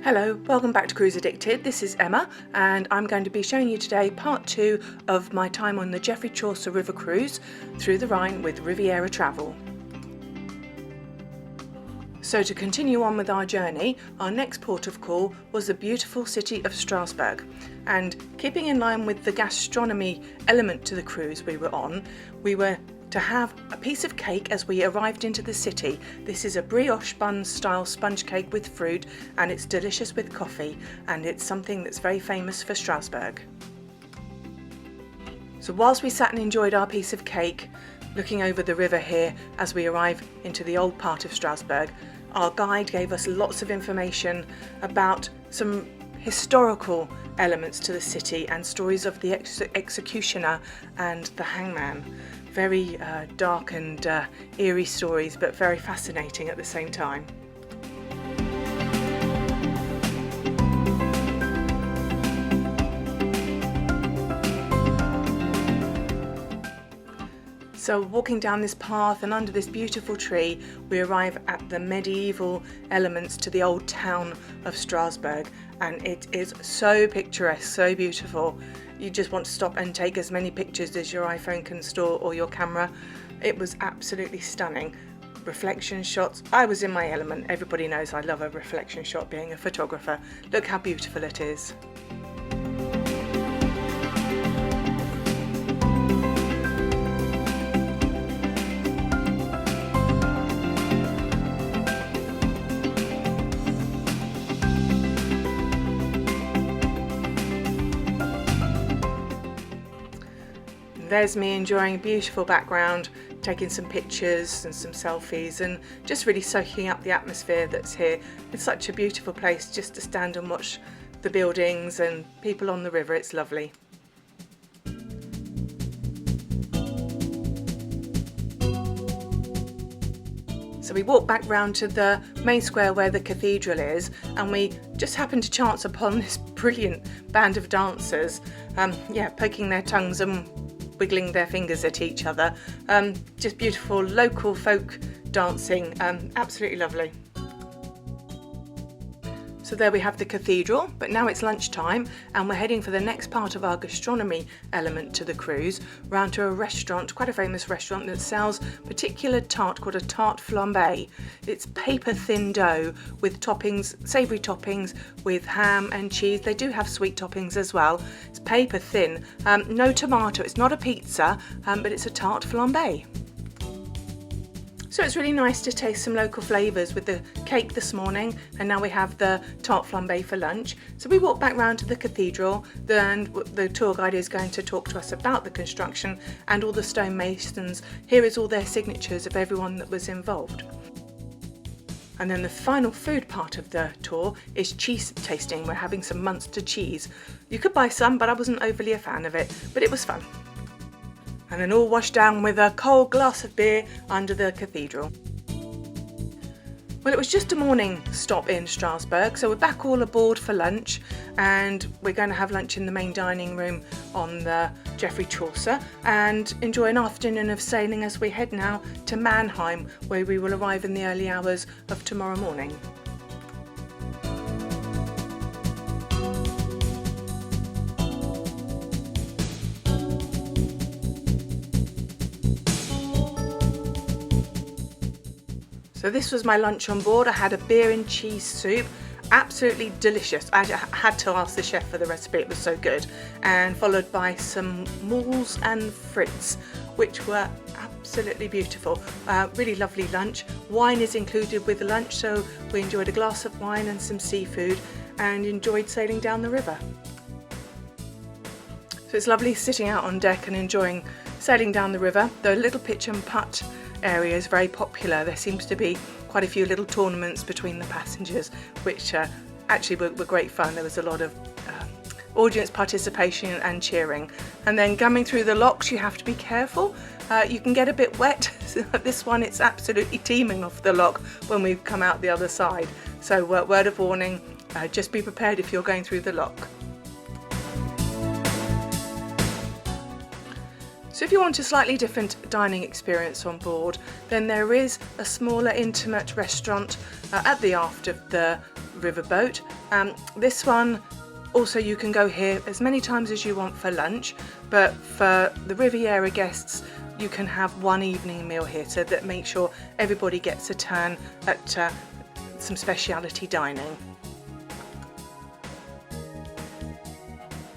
Hello, welcome back to Cruise Addicted. This is Emma and I'm going to be showing you today part 2 of my time on the Geoffrey Chaucer river cruise through the Rhine with Riviera Travel. So to continue on with our journey, our next port of call was the beautiful city of Strasbourg, and keeping in line with the gastronomy element to the cruise we were on, we were to have a piece of cake as we arrived into the city. This is a brioche bun style sponge cake with fruit, and it's delicious with coffee, and it's something that's very famous for Strasbourg. So whilst we sat and enjoyed our piece of cake, looking over the river here as we arrive into the old part of Strasbourg, our guide gave us lots of information about some historical elements to the city and stories of the executioner and the hangman. Very dark and eerie stories, but very fascinating at the same time. So walking down this path and under this beautiful tree, we arrive at the medieval elements to the old town of Strasbourg, and it is so picturesque, so beautiful. You just want to stop and take as many pictures as your iPhone can store or your camera. It was absolutely stunning. Reflection shots. I was in my element. Everybody knows I love a reflection shot being a photographer. Look how beautiful it is. There's me enjoying a beautiful background, taking some pictures and some selfies and just really soaking up the atmosphere that's here. It's such a beautiful place just to stand and watch the buildings and people on the river. It's lovely. So we walked back round to the main square where the cathedral is, and we just happened to chance upon this brilliant band of dancers, poking their tongues and wiggling their fingers at each other. Just beautiful local folk dancing, absolutely lovely. So there we have the cathedral, but now it's lunchtime and we're heading for the next part of our gastronomy element to the cruise, round to a restaurant, quite a famous restaurant that sells a particular tart called a tarte flambée. It's paper thin dough with toppings, savoury toppings with ham and cheese. They do have sweet toppings as well. It's paper thin, no tomato, it's not a pizza, but it's a tarte flambée. So it's really nice to taste some local flavours with the cake this morning, and now we have the tarte flambée for lunch. So we walk back round to the cathedral, and the tour guide is going to talk to us about the construction and all the stonemasons. Here is all their signatures of everyone that was involved. And then the final food part of the tour is cheese tasting. We're having some Munster cheese. You could buy some, but I wasn't overly a fan of it, but it was fun. And then all washed down with a cold glass of beer under the cathedral. Well, it was just a morning stop in Strasbourg, so we're back all aboard for lunch, and we're going to have lunch in the main dining room on the Geoffrey Chaucer and enjoy an afternoon of sailing as we head now to Mannheim, where we will arrive in the early hours of tomorrow morning. So this was my lunch on board. I had a beer and cheese soup, absolutely delicious. I had to ask the chef for the recipe, it was so good. And followed by some moules and frites, which were absolutely beautiful. Really lovely lunch. Wine is included with the lunch, so we enjoyed a glass of wine and some seafood and enjoyed sailing down the river. So it's lovely sitting out on deck and enjoying sailing down the river. The little pitch and putt area is very popular. There seems to be quite a few little tournaments between the passengers, which actually were great fun. There was a lot of audience participation and cheering. And then coming through the locks, you have to be careful. You can get a bit wet. This one, it's absolutely teeming off the lock when we've come out the other side. So word of warning, just be prepared if you're going through the lock. So if you want a slightly different dining experience on board, then there is a smaller intimate restaurant at the aft of the riverboat. This one also, you can go here as many times as you want for lunch, but for the Riviera guests you can have one evening meal here, so that makes sure everybody gets a turn at some speciality dining.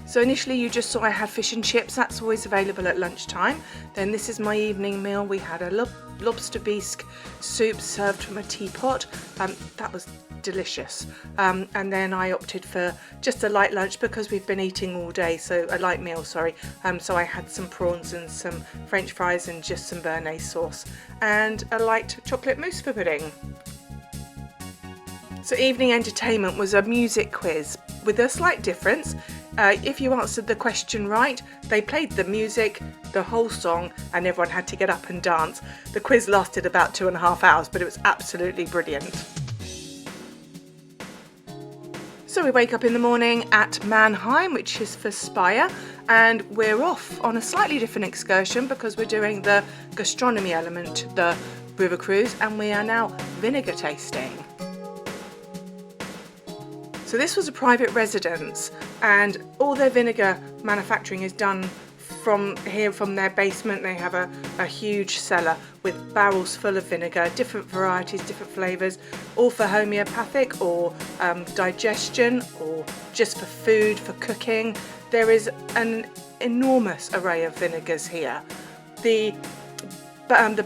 So initially you just saw I had fish and chips, that's always available at lunchtime. Then this is my evening meal. We had a lobster bisque soup served from a teapot. That was delicious. And then I opted for just a light lunch because we've been eating all day, so a light meal, sorry. So I had some prawns and some French fries and just some béarnaise sauce and a light chocolate mousse for pudding. So evening entertainment was a music quiz with a slight difference. If you answered the question right, they played the music, the whole song, and everyone had to get up and dance. The quiz lasted about 2.5 hours, but it was absolutely brilliant. So we wake up in the morning at Mannheim, which is for Speyer, and we're off on a slightly different excursion because we're doing the gastronomy element, the river cruise, and we are now vinegar tasting. So this was a private residence, and all their vinegar manufacturing is done from their basement. They have a huge cellar with barrels full of vinegar, different varieties, different flavours, all for homeopathic or digestion or just for food, for cooking. There is an enormous array of vinegars here. The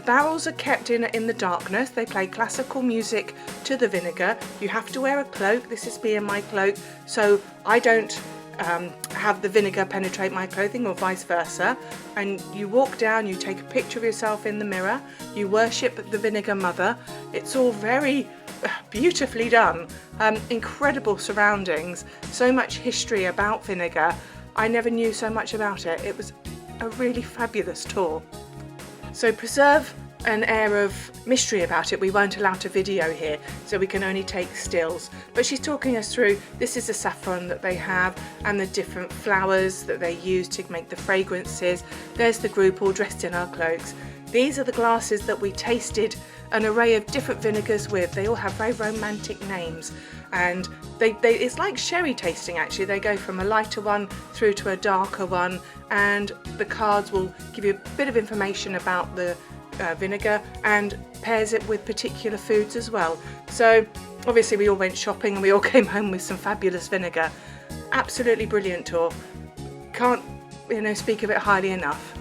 barrels are kept in the darkness. They play classical music to the vinegar. You have to wear a cloak. This is me and my cloak, so I don't have the vinegar penetrate my clothing or vice versa. And you walk down, you take a picture of yourself in the mirror, you worship the vinegar mother. It's all very beautifully done. Incredible surroundings, so much history about vinegar. I never knew so much about it. It was a really fabulous tour. So preserve an air of mystery about it. We won't allow to video here, so we can only take stills. But she's talking us through, this is the saffron that they have and the different flowers that they use to make the fragrances. There's the group all dressed in our cloaks. These are the glasses that we tasted an array of different vinegars with. They all have very romantic names, and it's like sherry tasting actually. They go from a lighter one through to a darker one, and the cards will give you a bit of information about the vinegar and pairs it with particular foods as well. So obviously we all went shopping and we all came home with some fabulous vinegar. Absolutely brilliant tour. Can't speak of it highly enough.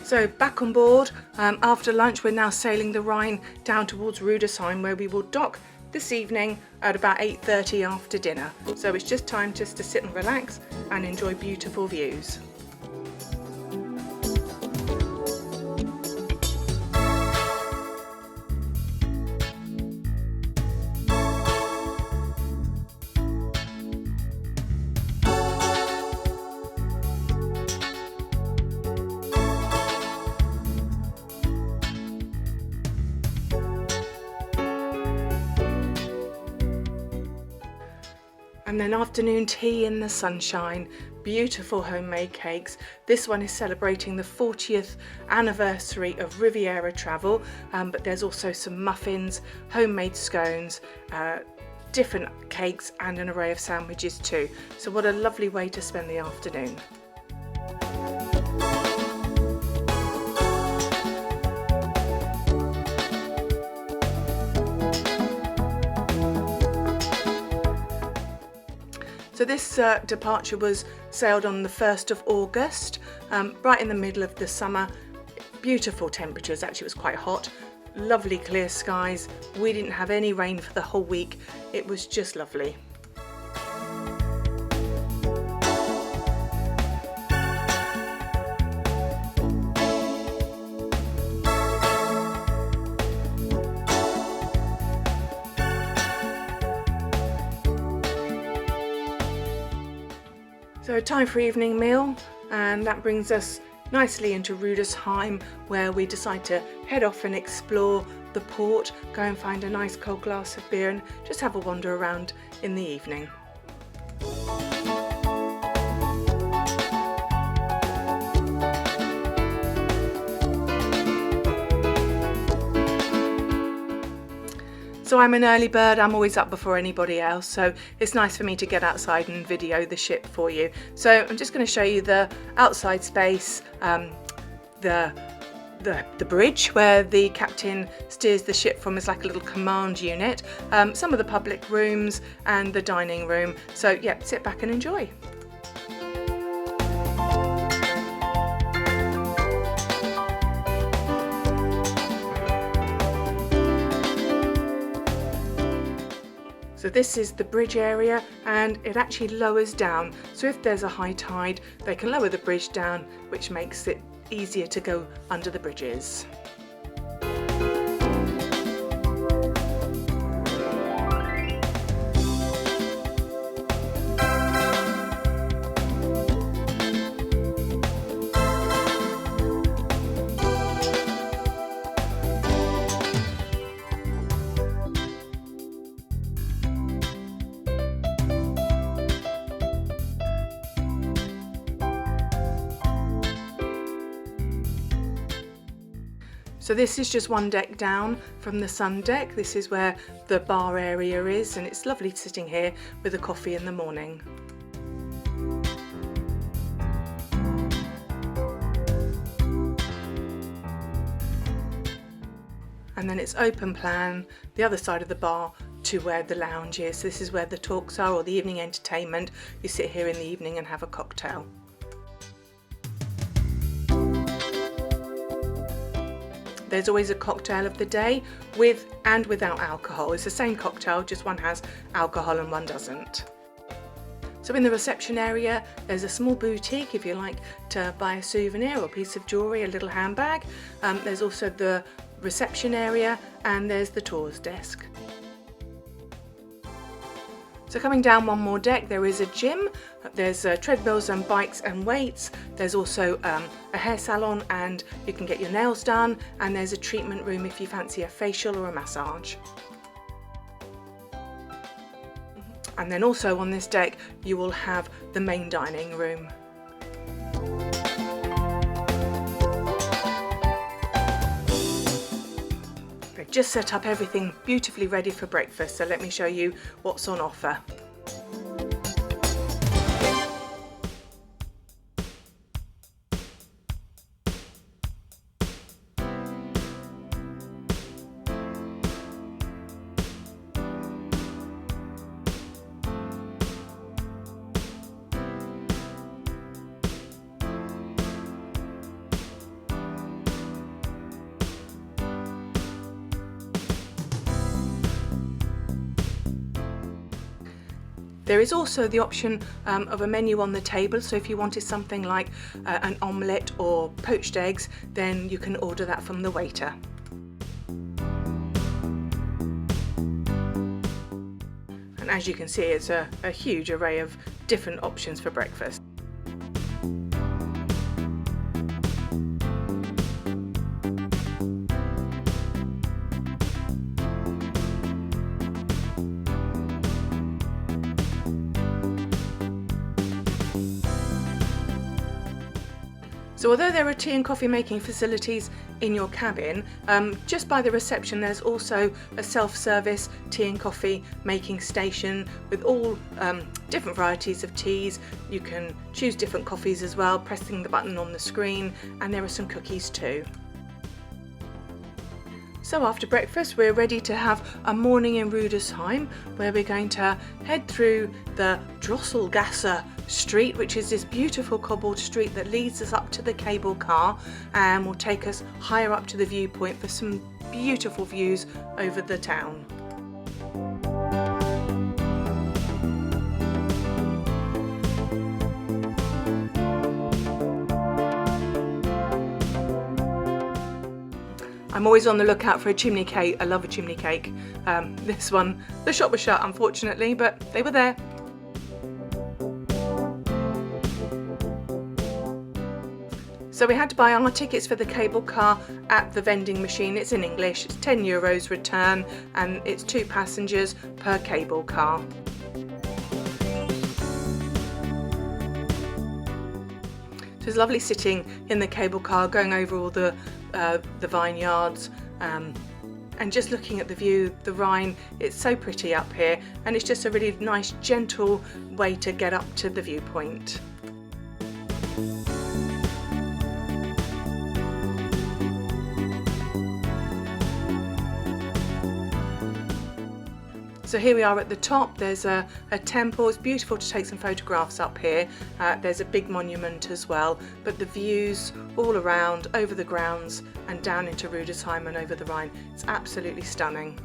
So back on board, after lunch we're now sailing the Rhine down towards Rudesheim, where we will dock this evening at about 8:30 after dinner. So it's just time to sit and relax and enjoy beautiful views. And then afternoon tea in the sunshine, beautiful homemade cakes. This one is celebrating the 40th anniversary of Riviera travel, but there's also some muffins, homemade scones, different cakes and an array of sandwiches too. So what a lovely way to spend the afternoon. So this departure was sailed on the 1st of August, right in the middle of the summer. Beautiful temperatures, actually it was quite hot, lovely clear skies. We didn't have any rain for the whole week. It was just lovely. So time for evening meal, and that brings us nicely into Rudesheim, where we decide to head off and explore the port, go and find a nice cold glass of beer and just have a wander around in the evening. So I'm an early bird, I'm always up before anybody else, so it's nice for me to get outside and video the ship for you. So I'm just going to show you the outside space, the bridge where the captain steers the ship from is like a little command unit, some of the public rooms and the dining room. So yeah, sit back and enjoy. So this is the bridge area, and it actually lowers down. So if there's a high tide, they can lower the bridge down, which makes it easier to go under the bridges. So this is just one deck down from the sun deck. This is where the bar area is, and it's lovely sitting here with a coffee in the morning. And then it's open plan, the other side of the bar to where the lounge is. So this is where the talks are, or the evening entertainment. You sit here in the evening and have a cocktail. There's always a cocktail of the day, with and without alcohol. It's the same cocktail, just one has alcohol and one doesn't. So in the reception area, there's a small boutique if you like to buy a souvenir or a piece of jewellery, a little handbag. There's also the reception area, and there's the tours desk. So coming down one more deck, there is a gym. There's treadmills and bikes and weights. There's also a hair salon, and you can get your nails done. And there's a treatment room if you fancy a facial or a massage. And then also on this deck, you will have the main dining room. They've just set up everything beautifully ready for breakfast, so let me show you what's on offer. There is also the option of a menu on the table, so if you wanted something like an omelette or poached eggs, then you can order that from the waiter. And as you can see, it's a huge array of different options for breakfast. So although there are tea and coffee making facilities in your cabin, just by the reception there's also a self-service tea and coffee making station with all different varieties of teas. You can choose different coffees as well, pressing the button on the screen, and there are some cookies too. So after breakfast we're ready to have a morning in Rudesheim, where we're going to head through the Drosselgasse street, which is this beautiful cobbled street that leads us up to the cable car and will take us higher up to the viewpoint for some beautiful views over the town. I'm always on the lookout for a chimney cake. I love a chimney cake. This one, the shop was shut unfortunately, but they were there. So we had to buy our tickets for the cable car at the vending machine. It's in English, it's €10 return, and it's 2 passengers per cable car. So it's lovely sitting in the cable car, going over all the vineyards, and just looking at the view, the Rhine. It's so pretty up here, and it's just a really nice, gentle way to get up to the viewpoint. So here we are at the top. There's a temple. It's beautiful to take some photographs up here. There's a big monument as well, but the views all around, over the grounds and down into Rudesheim and over the Rhine, it's absolutely stunning.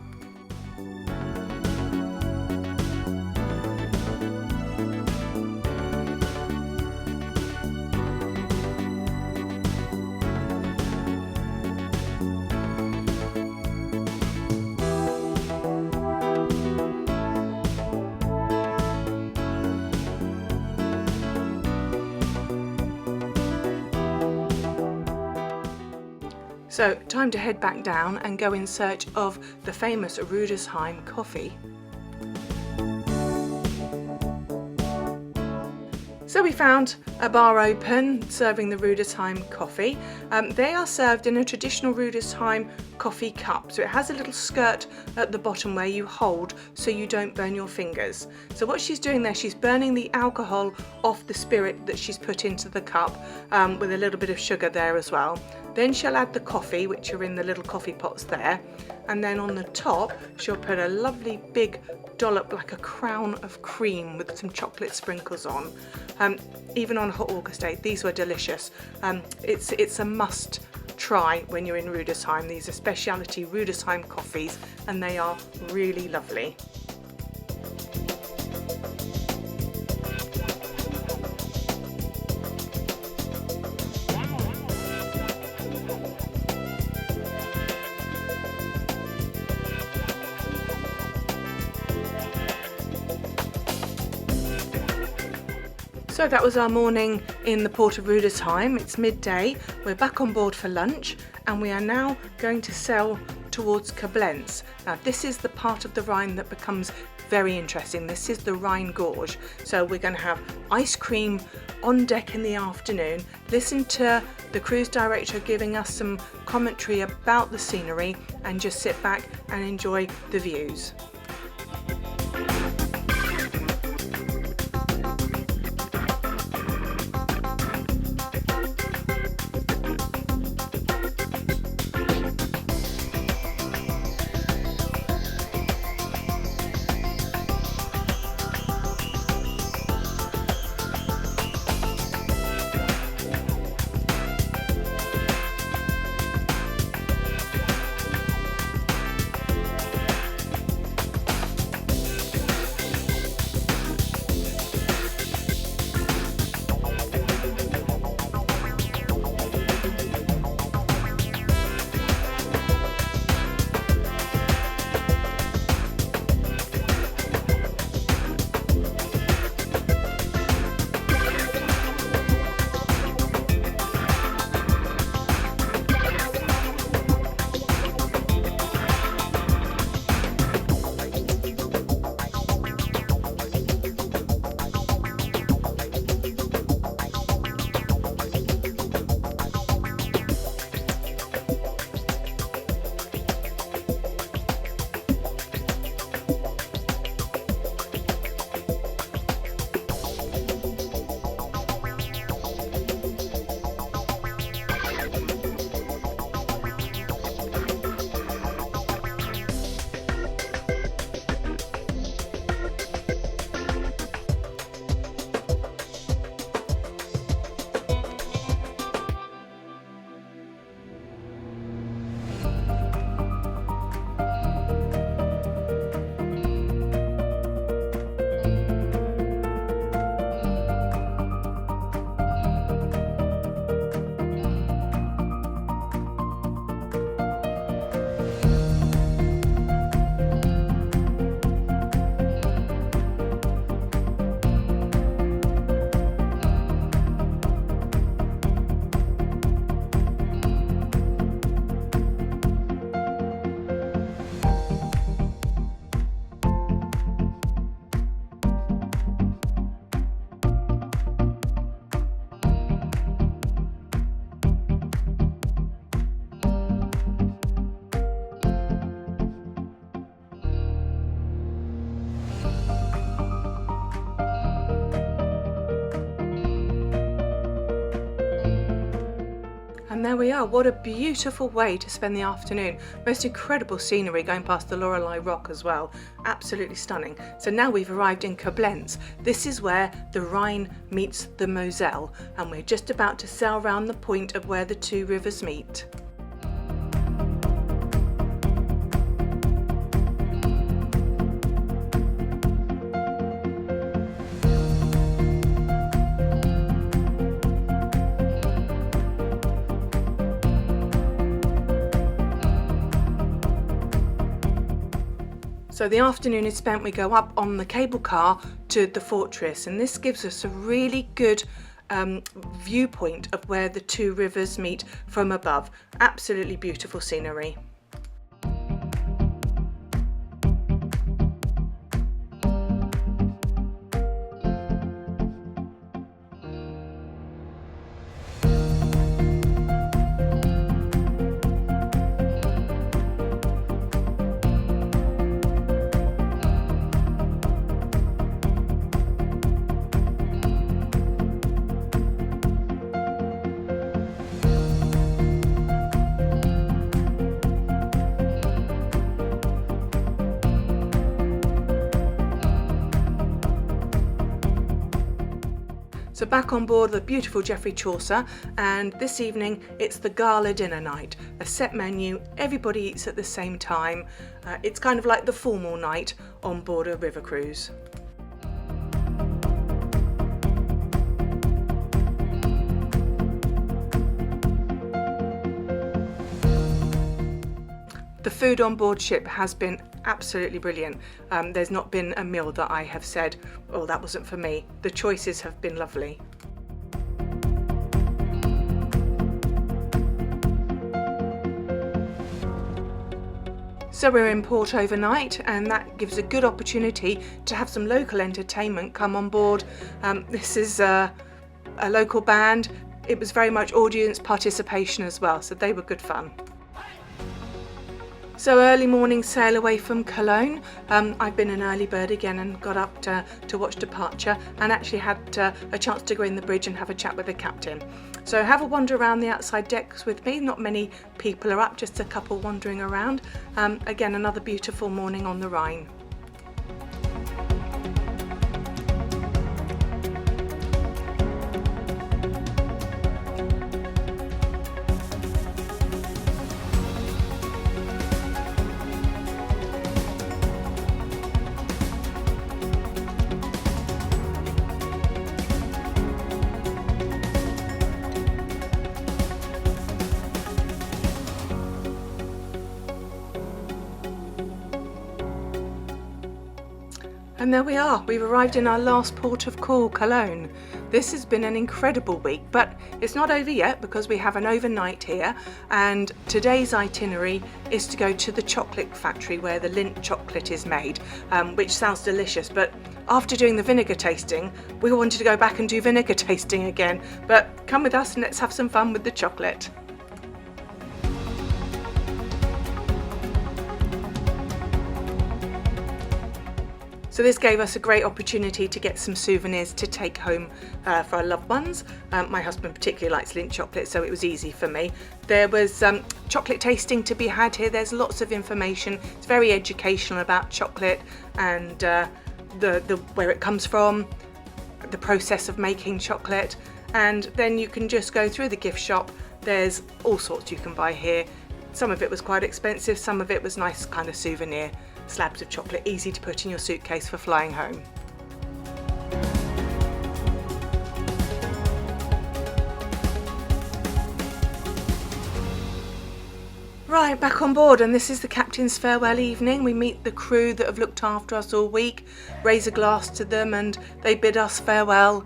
So time to head back down and go in search of the famous Rudesheim coffee. So we found a bar open serving the Rudesheim coffee. They are served in a traditional Rudesheim coffee cup. So it has a little skirt at the bottom where you hold so you don't burn your fingers. So what she's doing there, she's burning the alcohol off the spirit that she's put into the cup, with a little bit of sugar there as well. Then she'll add the coffee, which are in the little coffee pots there. And then on the top, she'll put a lovely big dollop, like a crown of cream with some chocolate sprinkles on. Even on a hot August day, these were delicious. It's a must try when you're in Rudesheim. These are specialty Rudesheim coffees, and they are really lovely. So that was our morning in the port of Rudesheim. It's midday. We're back on board for lunch, and we are now going to sail towards Koblenz. Now this is the part of the Rhine that becomes very interesting. This is the Rhine Gorge. So we're going to have ice cream on deck in the afternoon, listen to the cruise director giving us some commentary about the scenery, and just sit back and enjoy the views. there we are. What a beautiful way to spend the afternoon. Most incredible scenery going past the Lorelei Rock as well. Absolutely stunning. So now we've arrived in Koblenz. This is where the Rhine meets the Moselle, and we're just about to sail round the point of where the two rivers meet. So the afternoon is spent, we go up on the cable car to the fortress, and this gives us a really good viewpoint of where the two rivers meet from above. Absolutely beautiful scenery. So back on board the beautiful Geoffrey Chaucer, and this evening it's the gala dinner night. A set menu, everybody eats at the same time. It's kind of like the formal night on board a river cruise. The food on board ship has been absolutely brilliant. There's not been a meal that I have said, oh, that wasn't for me. The choices have been lovely. So we're in port overnight, and that gives a good opportunity to have some local entertainment come on board. This is a local band. It was very much audience participation as well, so they were good fun. So early morning sail away from Cologne. I've been an early bird again and got up to watch departure, and actually had a chance to go in the bridge and have a chat with the captain. So have a wander around the outside decks with me. Not many people are up, just a couple wandering around. Again, another beautiful morning on the Rhine. And there we are, we've arrived in our last port of call, Cologne. This has been an incredible week, but it's not over yet because we have an overnight here, and today's itinerary is to go to the chocolate factory where the Lindt chocolate is made, which sounds delicious, but after doing the vinegar tasting, we wanted to go back and do vinegar tasting again. But come with us and let's have some fun with the chocolate. So this gave us a great opportunity to get some souvenirs to take home for our loved ones. My husband particularly likes Lindt chocolate, so it was easy for me. There was chocolate tasting to be had here. There's lots of information. It's very educational about chocolate and the where it comes from, the process of making chocolate, and then you can just go through the gift shop. There's all sorts you can buy here. Some of it was quite expensive, some of it was nice kind of souvenir. Slabs of chocolate, easy to put in your suitcase for flying home. Right, back on board, and this is the captain's farewell evening. We meet the crew that have looked after us all week, raise a glass to them, and they bid us farewell.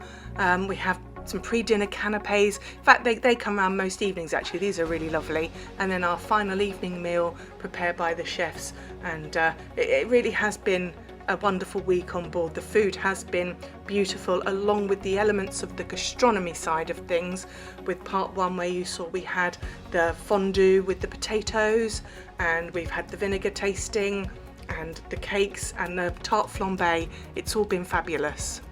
We have some pre-dinner canapes. In fact, they come around most evenings actually. These are really lovely. And then our final evening meal prepared by the chefs, and it really has been a wonderful week on board. The food has been beautiful, along with the elements of the gastronomy side of things, with part one where you saw we had the fondue with the potatoes, and we've had the vinegar tasting and the cakes and the tarte flambée. It's all been fabulous.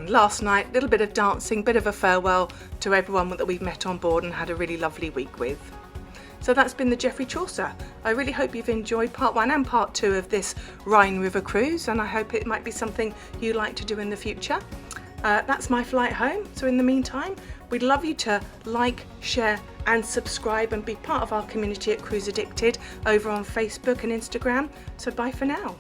And last night, a little bit of dancing, bit of a farewell to everyone that we've met on board and had a really lovely week with. So that's been the Geoffrey Chaucer. I really hope you've enjoyed part 1 and part 2 of this Rhine River cruise, and I hope it might be something you like to do in the future. That's my flight home, so in the meantime, we'd love you to like, share and subscribe and be part of our community at Cruise Addicted over on Facebook and Instagram. So bye for now.